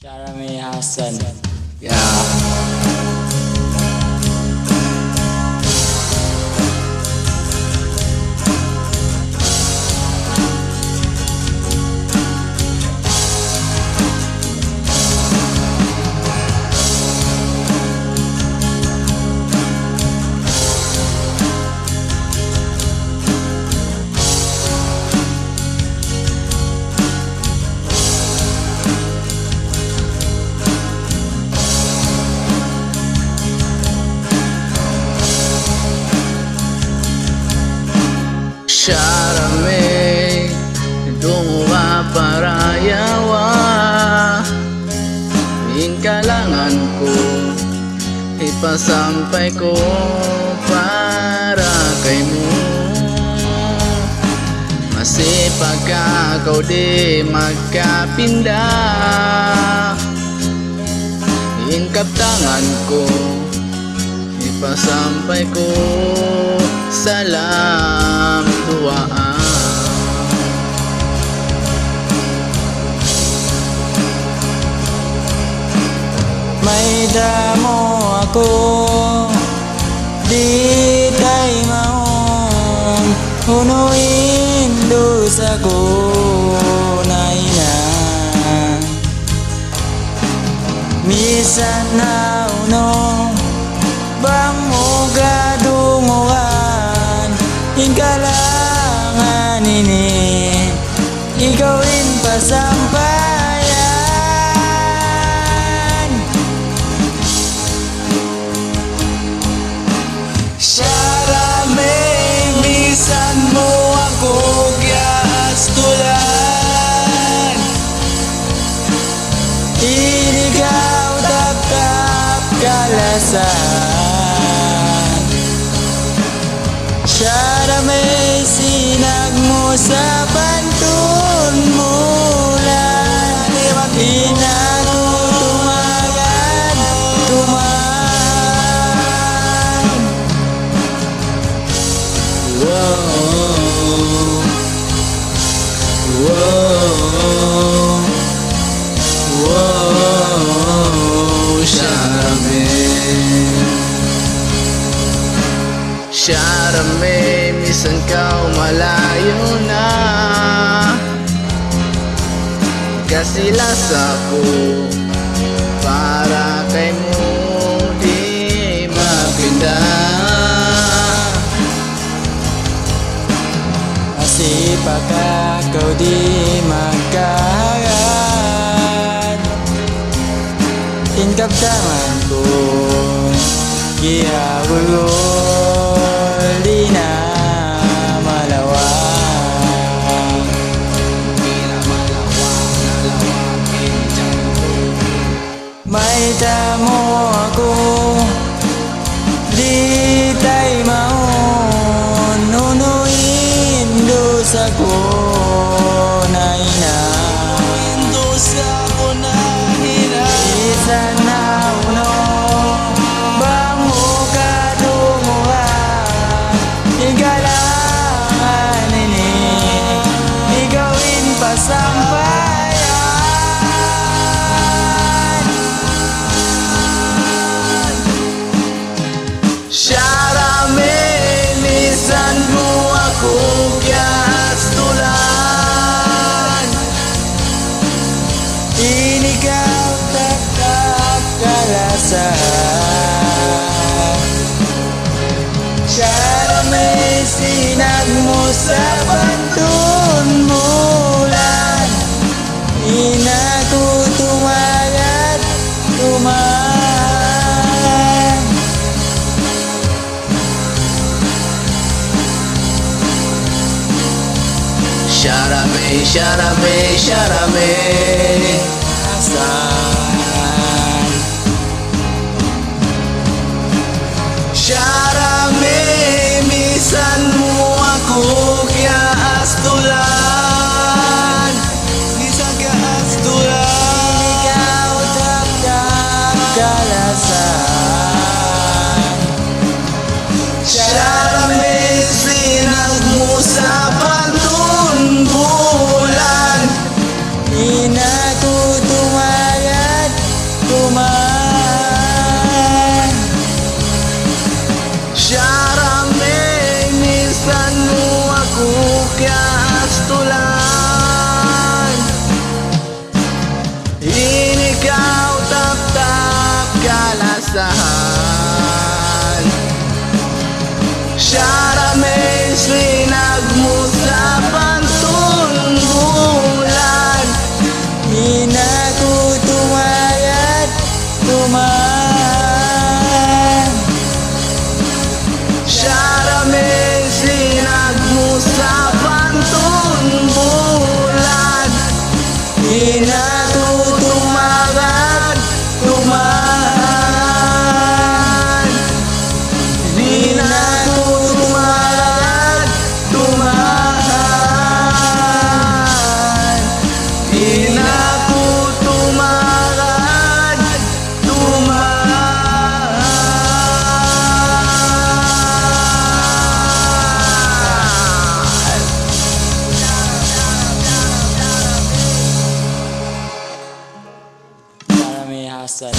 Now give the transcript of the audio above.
Sharami Hassan. Yeah. Sharame Dunga parayawa Kalangan ko Ipasampay ko para kay mo Masipag ka, ikaw di magkapinda Kaptangan ko Ipasampay ko salam duaan. May damo ako, di tayo maong hunuin dosa ko na ina. Misan na unong bang mo gadunguan Hingkalangan ini Igawin pasampayan Sharame Misan mo ako giastulan Inigaw tap-tap kalasan Sharame sinag mo sa pantun mulan Inago tumagan tuman Wow, wow, wow, Sharame, misan kau malayo na Kasilas ako para kay mo di mapinda Masipag ka, ikaw di magkahagan Inkaptangan ko Giyagulgol di na malawang May tamo ako Di tayo maon Nunuin dosa ko na ina Isa na uno Bango kadunguhan Hingkalangan ini Igawin pasampayan Sharame, misan mo ako giastulan Inigaw tap-tap kalasan Sharame sinag mo sa pantun mulan Inago tumagat tuman Sharame, Sharame, Sharame Hasan Sharame, misan mo ako giastulan Misan giastulan Ikaw tap-tap kalasan Sharame, sinag mo sa pantun bulan Inago asahan. Siyaramen sinag mo sa pantungulan. Inakutumayat tuman. Siyaramen sinag mo sa pantungulan. Inakutumagat tuman. Inakutumagat tuman. Inakutumagat tuman. Para may hasad.